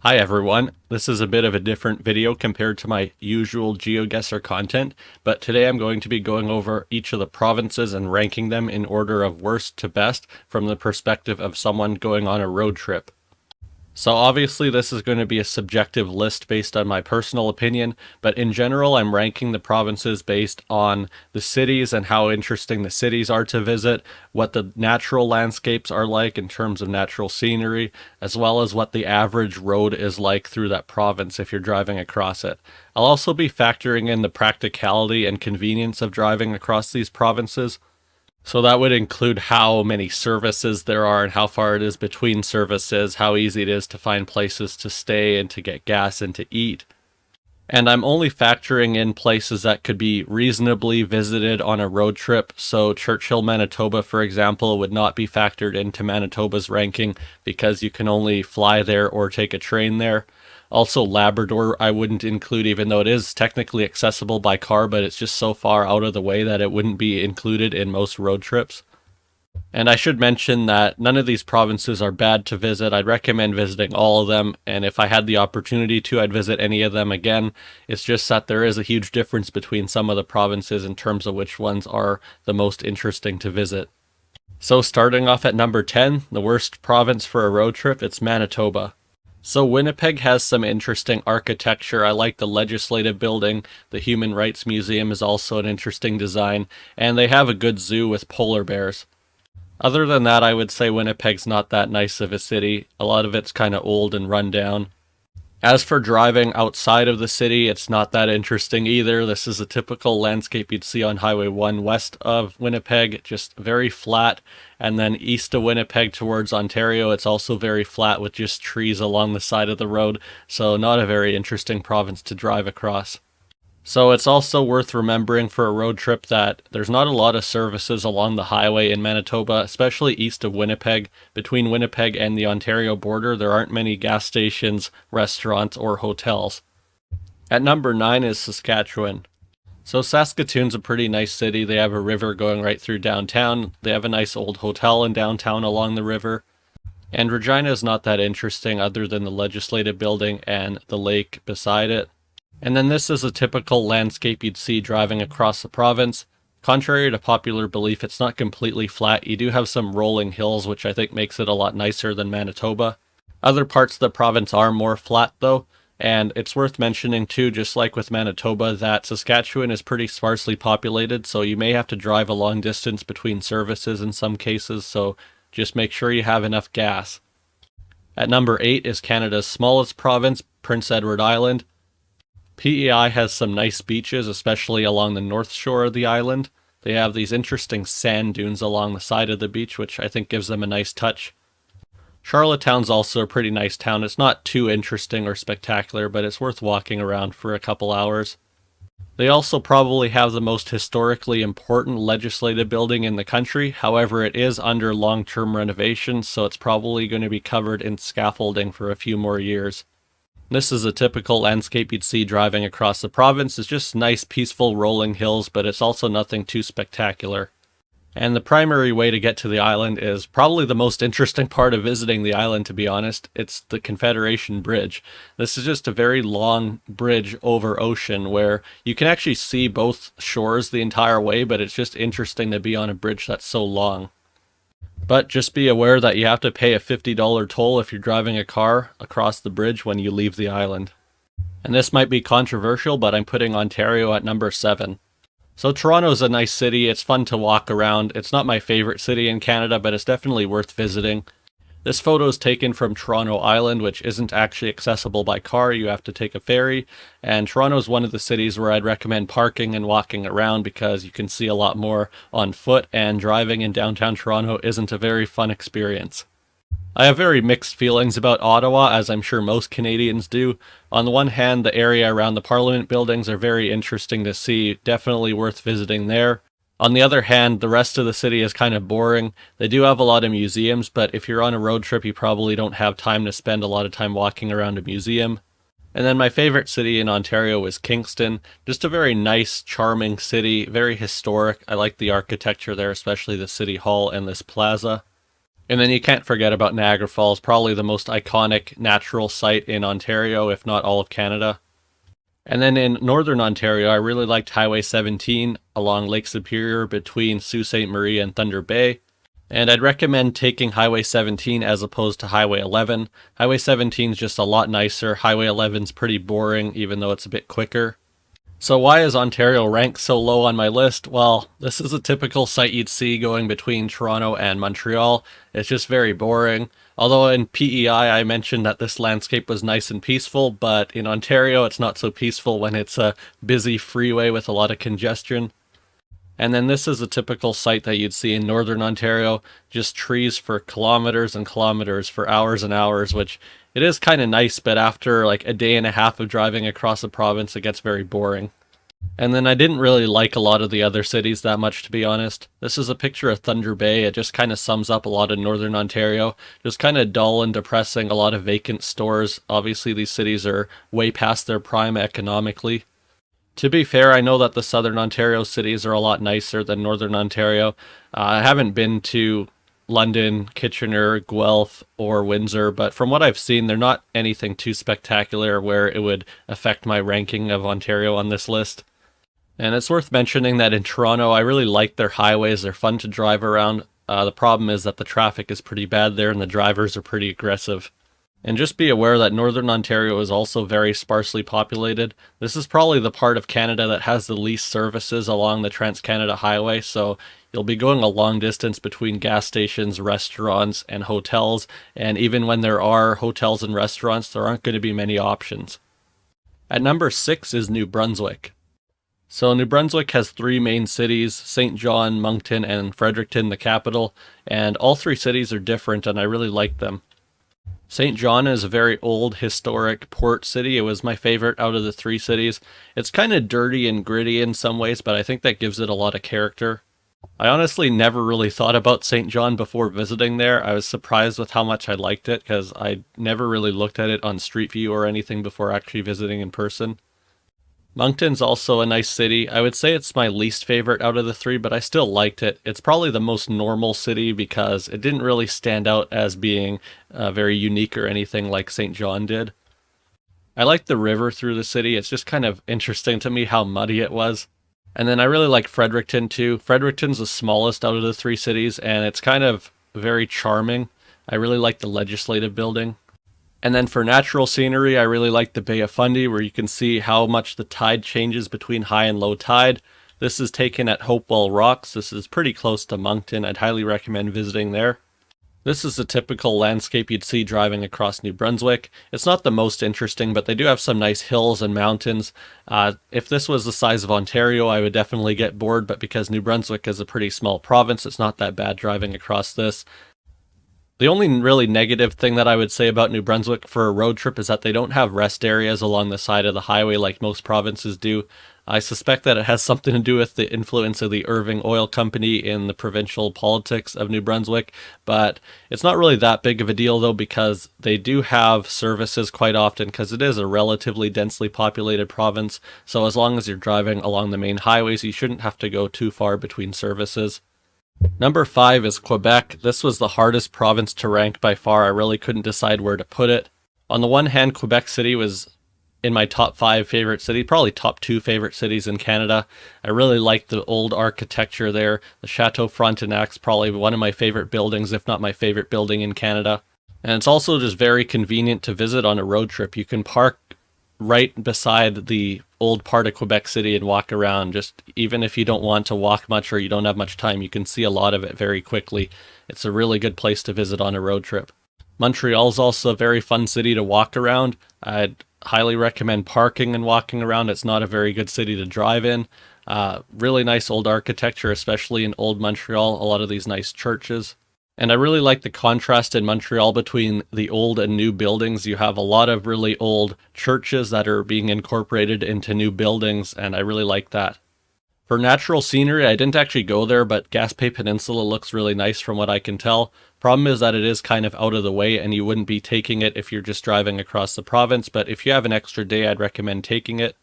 Hi everyone, this is a bit of a different video compared to my usual GeoGuessr content, but today I'm going to be going over each of the provinces and ranking them in order of worst to best from the perspective of someone going on a road trip. So obviously this is going to be a subjective list based on my personal opinion, but in general I'm ranking the provinces based on the cities and how interesting the cities are to visit, what the natural landscapes are like in terms of natural scenery, as well as what the average road is like through that province if you're driving across it. I'll also be factoring in the practicality and convenience of driving across these provinces. So that would include how many services there are and how far it is between services, how easy it is to find places to stay and to get gas and to eat. And I'm only factoring in places that could be reasonably visited on a road trip. So Churchill, Manitoba, for example, would not be factored into Manitoba's ranking because you can only fly there or take a train there. Also, Labrador I wouldn't include, even though it is technically accessible by car, but it's just so far out of the way that it wouldn't be included in most road trips. And I should mention that none of these provinces are bad to visit. I'd recommend visiting all of them, and if I had the opportunity to, I'd visit any of them again. It's just that there is a huge difference between some of the provinces in terms of which ones are the most interesting to visit. So starting off at number 10, the worst province for a road trip, it's Manitoba. So Winnipeg has some interesting architecture. I like the Legislative Building. The Human Rights Museum is also an interesting design, and they have a good zoo with polar bears. Other than that, I would say Winnipeg's not that nice of a city. A lot of it's kind of old and run down. As for driving outside of the city, it's not that interesting either. This is a typical landscape you'd see on Highway 1 west of Winnipeg, just very flat. And then east of Winnipeg towards Ontario, it's also very flat with just trees along the side of the road. So not a very interesting province to drive across. So it's also worth remembering for a road trip that there's not a lot of services along the highway in Manitoba, especially east of Winnipeg. Between Winnipeg and the Ontario border, there aren't many gas stations, restaurants, or hotels. At number 9 is Saskatchewan. So Saskatoon's a pretty nice city. They have a river going right through downtown. They have a nice old hotel in downtown along the river. And Regina is not that interesting other than the Legislative Building and the lake beside it. And then this is a typical landscape you'd see driving across the province. Contrary to popular belief, it's not completely flat. You do have some rolling hills, which I think makes it a lot nicer than Manitoba. Other parts of the province are more flat though, and it's worth mentioning too, just like with Manitoba, that Saskatchewan is pretty sparsely populated, so you may have to drive a long distance between services in some cases, so just make sure you have enough gas. At number 8 is Canada's smallest province, Prince Edward Island. PEI has some nice beaches, especially along the north shore of the island. They have these interesting sand dunes along the side of the beach, which I think gives them a nice touch. Charlottetown's also a pretty nice town. It's not too interesting or spectacular, but it's worth walking around for a couple hours. They also probably have the most historically important legislative building in the country. However, it is under long-term renovation, so it's probably going to be covered in scaffolding for a few more years. This is a typical landscape you'd see driving across the province. It's just nice, peaceful, rolling hills, but it's also nothing too spectacular. And the primary way to get to the island is probably the most interesting part of visiting the island, to be honest. It's the Confederation Bridge. This is just a very long bridge over ocean where you can actually see both shores the entire way, but it's just interesting to be on a bridge that's so long. But just be aware that you have to pay a $50 toll if you're driving a car across the bridge when you leave the island. And this might be controversial, but I'm putting Ontario at number 7. So Toronto's a nice city. It's fun to walk around. It's not my favorite city in Canada, but it's definitely worth visiting. This photo is taken from Toronto Island, which isn't actually accessible by car. You have to take a ferry. And Toronto is one of the cities where I'd recommend parking and walking around because you can see a lot more on foot, and driving in downtown Toronto isn't a very fun experience. I have very mixed feelings about Ottawa, as I'm sure most Canadians do. On the one hand, the area around the Parliament buildings are very interesting to see, definitely worth visiting there. On the other hand, the rest of the city is kind of boring. They do have a lot of museums, but if you're on a road trip, you probably don't have time to spend a lot of time walking around a museum. And then my favorite city in Ontario is Kingston. Just a very nice, charming city, very historic. I like the architecture there, especially the City Hall and this plaza. And then you can't forget about Niagara Falls, probably the most iconic natural site in Ontario, if not all of Canada. And then in northern Ontario, I really liked Highway 17 along Lake Superior between Sault Ste. Marie and Thunder Bay. And I'd recommend taking Highway 17 as opposed to Highway 11. Highway 17 is just a lot nicer. Highway 11 is pretty boring, even though it's a bit quicker. So why is Ontario ranked so low on my list? Well, this is a typical site you'd see going between Toronto and Montreal. It's just very boring. Although in PEI I mentioned that this landscape was nice and peaceful, but in Ontario it's not so peaceful when it's a busy freeway with a lot of congestion. And then this is a typical site that you'd see in northern Ontario, just trees for kilometers and kilometers for hours and hours, which it is kind of nice, but after like a day and a half of driving across the province, it gets very boring. And then I didn't really like a lot of the other cities that much, to be honest. This is a picture of Thunder Bay. It just kind of sums up a lot of northern Ontario. Just kind of dull and depressing, a lot of vacant stores. Obviously, these cities are way past their prime economically. To be fair, I know that the southern Ontario cities are a lot nicer than northern Ontario. I haven't been to London, Kitchener, Guelph, or Windsor, but from what I've seen, they're not anything too spectacular where it would affect my ranking of Ontario on this list. And it's worth mentioning that in Toronto, I really like their highways. They're fun to drive around. The problem is that the traffic is pretty bad there and the drivers are pretty aggressive. And just be aware that Northern Ontario is also very sparsely populated. This is probably the part of Canada that has the least services along the Trans-Canada Highway, so you'll be going a long distance between gas stations, restaurants, and hotels, and even when there are hotels and restaurants, there aren't going to be many options. At number 6 is New Brunswick. So New Brunswick has 3 main cities, St. John, Moncton, and Fredericton, the capital, and all 3 cities are different and I really like them. St. John is a very old, historic port city. It was my favorite out of the 3 cities. It's kind of dirty and gritty in some ways, but I think that gives it a lot of character. I honestly never really thought about St. John before visiting there. I was surprised with how much I liked it because I never really looked at it on Street View or anything before actually visiting in person. Moncton's also a nice city. I would say it's my least favorite out of the 3, but I still liked it. It's probably the most normal city because it didn't really stand out as being very unique or anything like St. John did. I like the river through the city. It's just kind of interesting to me how muddy it was. And then I really like Fredericton too. Fredericton's the smallest out of the 3 cities and it's kind of very charming. I really like the legislative building. And then for natural scenery, I really like the Bay of Fundy, where you can see how much the tide changes between high and low tide. This is taken at Hopewell Rocks. This is pretty close to Moncton. I'd highly recommend visiting there. This is the typical landscape you'd see driving across New Brunswick. It's not the most interesting, but they do have some nice hills and mountains. If this was the size of Ontario, I would definitely get bored, but because New Brunswick is a pretty small province, it's not that bad driving across this. The only really negative thing that I would say about New Brunswick for a road trip is that they don't have rest areas along the side of the highway like most provinces do. I suspect that it has something to do with the influence of the Irving Oil Company in the provincial politics of New Brunswick, but it's not really that big of a deal though because they do have services quite often because it is a relatively densely populated province, so as long as you're driving along the main highways, you shouldn't have to go too far between services. Number 5 is Quebec. This was the hardest province to rank by far. I really couldn't decide where to put it. On the one hand, Quebec City was in my top 5 favorite cities, probably top 2 favorite cities in Canada. I really liked the old architecture there. The Chateau Frontenac's probably one of my favorite buildings, if not my favorite building in Canada. And it's also just very convenient to visit on a road trip. You can park right beside the old part of Quebec City and walk around. Just even if you don't want to walk much or you don't have much time, you can see a lot of it very quickly. It's a really good place to visit on a road trip. Montreal's also a very fun city to walk around. I'd highly recommend parking and walking around. It's not a very good city to drive in. Really nice old architecture, especially in old Montreal, a lot of these nice churches. And I really like the contrast in Montreal between the old and new buildings. You have a lot of really old churches that are being incorporated into new buildings, and I really like that. For natural scenery, I didn't actually go there, but Gaspé Peninsula looks really nice from what I can tell. Problem is that it is kind of out of the way, and you wouldn't be taking it if you're just driving across the province, but if you have an extra day, I'd recommend taking it.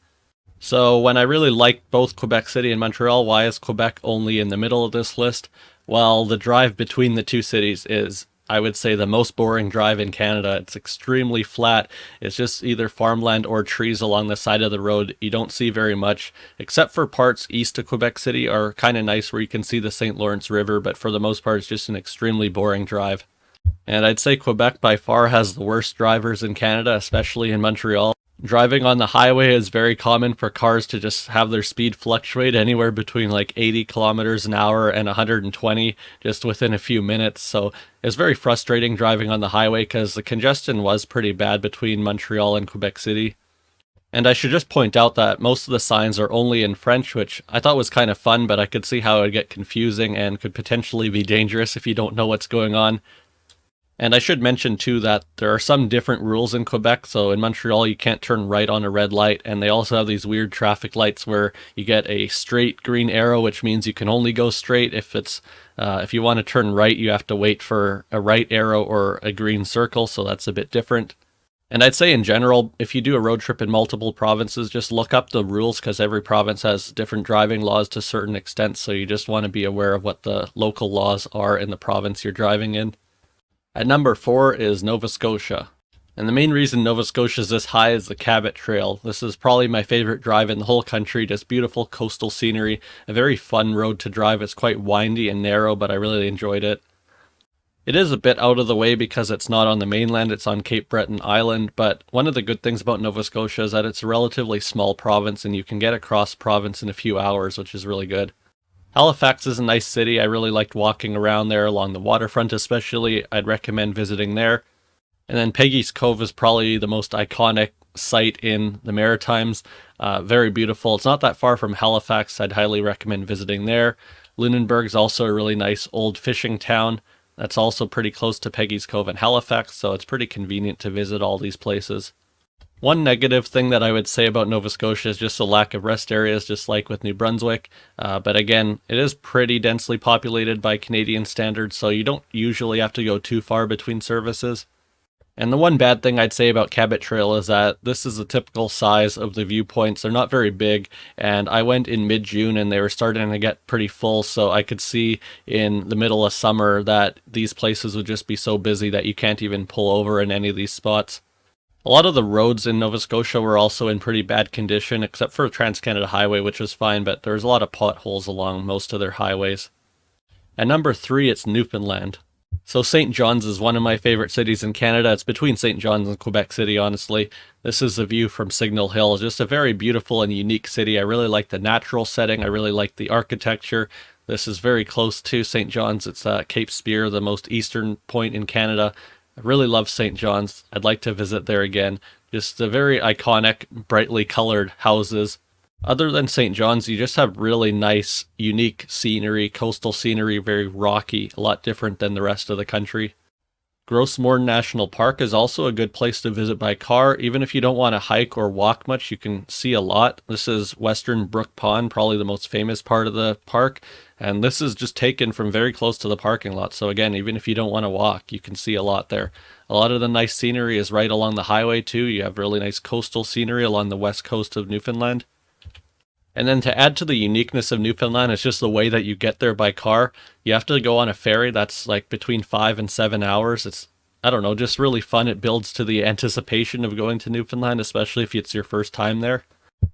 So when I really like both Quebec City and Montreal, why is Quebec only in the middle of this list? Well, the drive between the 2 cities is I would say, the most boring drive in Canada. It's extremely flat. It's just either farmland or trees along the side of the road. You don't see very much, except for parts east of Quebec City are kind of nice where you can see the St. Lawrence River, but for the most part, it's just an extremely boring drive. And I'd say Quebec by far has the worst drivers in Canada, especially in Montreal. Driving on the highway is very common for cars to just have their speed fluctuate anywhere between like 80 kilometers an hour and 120 just within a few minutes. So it's very frustrating driving on the highway because the congestion was pretty bad between Montreal and Quebec City. And I should just point out that most of the signs are only in French, which I thought was kind of fun, but I could see how it would get confusing and could potentially be dangerous if you don't know what's going on. And I should mention too that there are some different rules in Quebec. So in Montreal, you can't turn right on a red light. And they also have these weird traffic lights where you get a straight green arrow, which means you can only go straight. If you want to turn right, you have to wait for a right arrow or a green circle. So that's a bit different. And I'd say in general, if you do a road trip in multiple provinces, just look up the rules because every province has different driving laws to certain extents. So you just want to be aware of what the local laws are in the province you're driving in. At number 4 is Nova Scotia. And the main reason Nova Scotia is this high is the Cabot Trail. This is probably my favorite drive in the whole country, just beautiful coastal scenery, a very fun road to drive. It's quite windy and narrow, but I really enjoyed it. It is a bit out of the way because it's not on the mainland, it's on Cape Breton Island, but one of the good things about Nova Scotia is that it's a relatively small province and you can get across province in a few hours, which is really good. Halifax is a nice city. I really liked walking around there along the waterfront especially. I'd recommend visiting there. And then Peggy's Cove is probably the most iconic site in the Maritimes. Very beautiful. It's not that far from Halifax. I'd highly recommend visiting there. Lunenburg's also a really nice old fishing town. That's also pretty close to Peggy's Cove and Halifax, so it's pretty convenient to visit all these places. One negative thing that I would say about Nova Scotia is just the lack of rest areas, just like with New Brunswick. But again, it is pretty densely populated by Canadian standards, so you don't usually have to go too far between services. And the one bad thing I'd say about Cabot Trail is that this is the typical size of the viewpoints. They're not very big, and I went in mid-June and they were starting to get pretty full, so I could see in the middle of summer that these places would just be so busy that you can't even pull over in any of these spots. A lot of the roads in Nova Scotia were also in pretty bad condition, except for Trans-Canada Highway, which was fine, but there's a lot of potholes along most of their highways. At number 3, it's Newfoundland. So St. John's is one of my favorite cities in Canada. It's between St. John's and Quebec City, honestly. This is the view from Signal Hill. It's just a very beautiful and unique city. I really like the natural setting. I really like the architecture. This is very close to St. John's. It's Cape Spear, the most eastern point in Canada. I really love St. John's. I'd like to visit there again. Just the very iconic, brightly colored houses. Other than St. John's, you just have really nice, unique scenery, coastal scenery, very rocky, a lot different than the rest of the country. Gros Morne National Park is also a good place to visit by car. Even if you don't want to hike or walk much, you can see a lot. This is Western Brook Pond, probably the most famous part of the park. And this is just taken from very close to the parking lot. So again, even if you don't want to walk, you can see a lot there. A lot of the nice scenery is right along the highway too. You have really nice coastal scenery along the west coast of Newfoundland. And then to add to the uniqueness of Newfoundland, it's just the way that you get there by car. You have to go on a ferry that's like between 5 and 7 hours. It's, I don't know, just really fun. It builds to the anticipation of going to Newfoundland, especially if it's your first time there.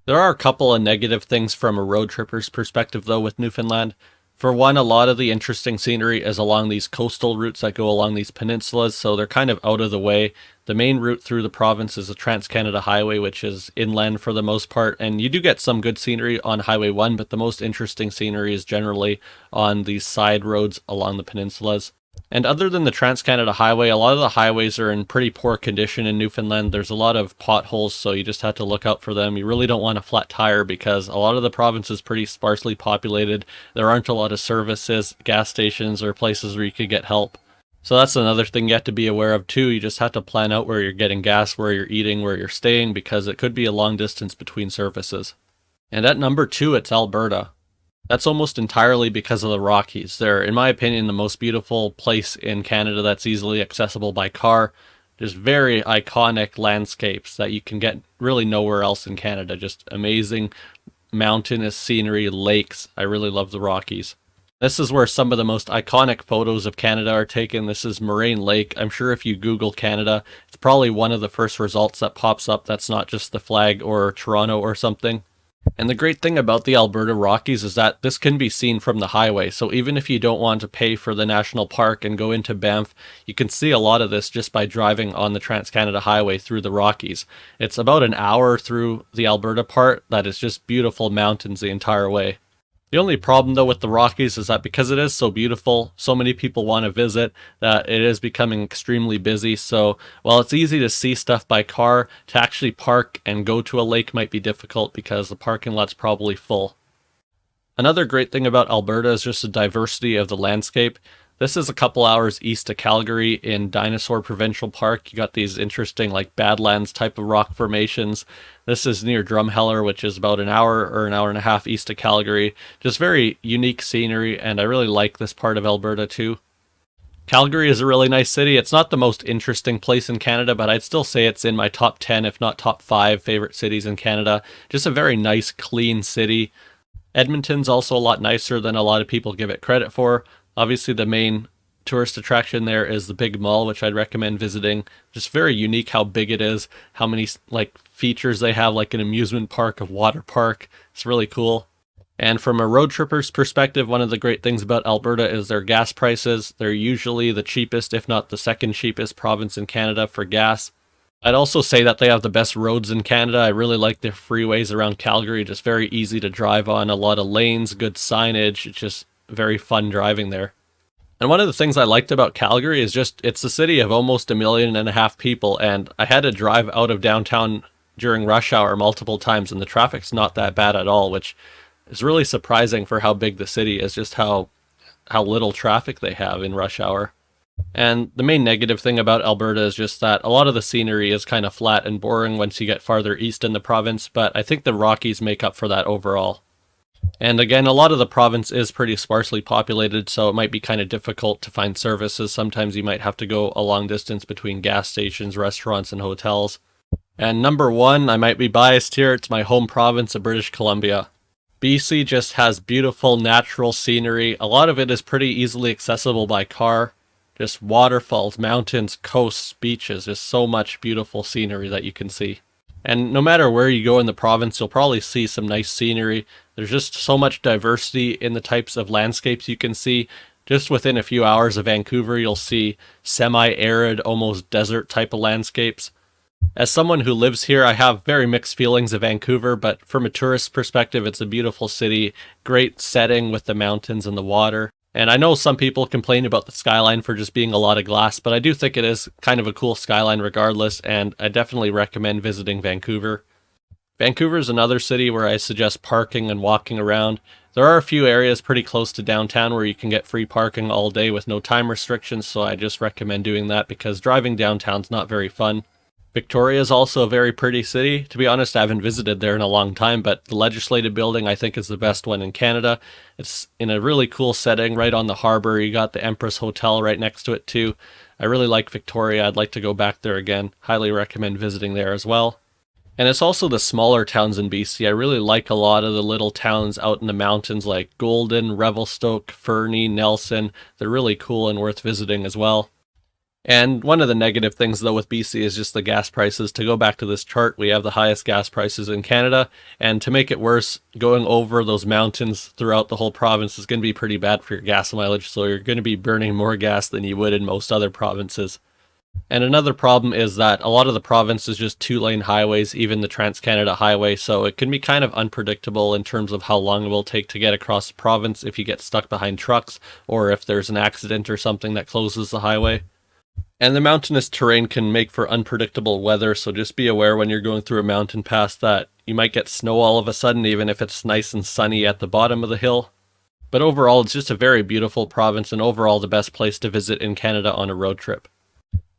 There are a couple of negative things from a road tripper's perspective, though, with Newfoundland. For one, a lot of the interesting scenery is along these coastal routes that go along these peninsulas, so they're kind of out of the way. The main route through the province is the Trans-Canada Highway, which is inland for the most part, and you do get some good scenery on Highway 1, but the most interesting scenery is generally on these side roads along the peninsulas. And other than the Trans-Canada Highway, a lot of the highways are in pretty poor condition in Newfoundland. There's a lot of potholes, so you just have to look out for them. You really don't want a flat tire because a lot of the province is pretty sparsely populated. There aren't a lot of services, gas stations, or places where you could get help. So that's another thing you have to be aware of too. You just have to plan out where you're getting gas, where you're eating, where you're staying, because it could be a long distance between services. And at number 2, it's Alberta. That's almost entirely because of the Rockies. They're, in my opinion, the most beautiful place in Canada that's easily accessible by car. Just very iconic landscapes that you can get really nowhere else in Canada. Just amazing mountainous scenery, lakes. I really love the Rockies. This is where some of the most iconic photos of Canada are taken. This is Moraine Lake. I'm sure if you Google Canada, it's probably one of the first results that pops up that's not just the flag or Toronto or something. And the great thing about the Alberta Rockies is that this can be seen from the highway. So even if you don't want to pay for the national park and go into Banff, you can see a lot of this just by driving on the Trans-Canada Highway through the Rockies. It's about an hour through the Alberta part that is just beautiful mountains the entire way. The only problem though with the Rockies is that because it is so beautiful, so many people want to visit, that it is becoming extremely busy. So while it's easy to see stuff by car, to actually park and go to a lake might be difficult because the parking lot's probably full. Another great thing about Alberta is just the diversity of the landscape. This is a couple hours east of Calgary in Dinosaur Provincial Park. You got these interesting like Badlands type of rock formations. This is near Drumheller, which is about an hour or an hour and a half east of Calgary. Just very unique scenery, and I really like this part of Alberta too. Calgary is a really nice city. It's not the most interesting place in Canada, but I'd still say it's in my top 10, if not top 5 favorite cities in Canada. Just a very nice, clean city. Edmonton's also a lot nicer than a lot of people give it credit for. Obviously, the main tourist attraction there is the big mall, which I'd recommend visiting. Just very unique how big it is, how many like features they have, like an amusement park, a water park. It's really cool. And from a road tripper's perspective, one of the great things about Alberta is their gas prices. They're usually the cheapest, if not the second cheapest province in Canada for gas. I'd also say that they have the best roads in Canada. I really like their freeways around Calgary, just very easy to drive on, a lot of lanes, good signage. It's just very fun driving there. And one of the things I liked about Calgary is just it's a city of almost 1.5 million people, and I had to drive out of downtown during rush hour multiple times, and the traffic's not that bad at all, which is really surprising for how big the city is, just how little traffic they have in rush hour. And the main negative thing about Alberta is just that a lot of the scenery is kind of flat and boring once you get farther east in the province, but I think the Rockies make up for that overall. And again, a lot of the province is pretty sparsely populated, so it might be kind of difficult to find services. Sometimes you might have to go a long distance between gas stations, restaurants, and hotels. And number 1, I might be biased here, it's my home province of British Columbia. BC just has beautiful natural scenery. A lot of it is pretty easily accessible by car. Just waterfalls, mountains, coasts, beaches, just so much beautiful scenery that you can see. And no matter where you go in the province, you'll probably see some nice scenery. There's just so much diversity in the types of landscapes you can see. Just within a few hours of Vancouver, you'll see semi-arid, almost desert type of landscapes. As someone who lives here, I have very mixed feelings of Vancouver, but from a tourist perspective, it's a beautiful city, great setting with the mountains and the water. And I know some people complain about the skyline for just being a lot of glass, but I do think it is kind of a cool skyline regardless, and I definitely recommend visiting Vancouver. Vancouver is another city where I suggest parking and walking around. There are a few areas pretty close to downtown where you can get free parking all day with no time restrictions, so I just recommend doing that because driving downtown's not very fun. Victoria is also a very pretty city. To be honest, I haven't visited there in a long time, but the Legislative Building I think is the best one in Canada. It's in a really cool setting right on the harbor. You got the Empress Hotel right next to it too. I really like Victoria. I'd like to go back there again. Highly recommend visiting there as well. And it's also the smaller towns in BC. I really like a lot of the little towns out in the mountains like Golden, Revelstoke, Fernie, Nelson. They're really cool and worth visiting as well. And one of the negative things, though, with BC is just the gas prices. To go back to this chart, we have the highest gas prices in Canada, and to make it worse, going over those mountains throughout the whole province is going to be pretty bad for your gas mileage, so you're going to be burning more gas than you would in most other provinces. And another problem is that a lot of the province is just 2-lane highways, even the Trans-Canada Highway, so it can be kind of unpredictable in terms of how long it will take to get across the province if you get stuck behind trucks, or if there's an accident or something that closes the highway. And the mountainous terrain can make for unpredictable weather, so just be aware when you're going through a mountain pass that you might get snow all of a sudden, even if it's nice and sunny at the bottom of the hill. But overall, it's just a very beautiful province and overall the best place to visit in Canada on a road trip.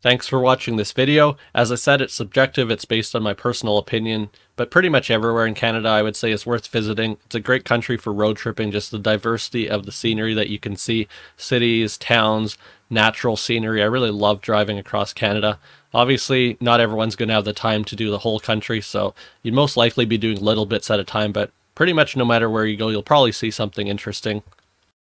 Thanks for watching this video. As I said, it's subjective, it's based on my personal opinion, but pretty much everywhere in Canada I would say is worth visiting. It's a great country for road tripping, just the diversity of the scenery that you can see, cities, towns, natural scenery. I really love driving across Canada. Obviously, not everyone's going to have the time to do the whole country, so you'd most likely be doing little bits at a time, but pretty much no matter where you go, you'll probably see something interesting.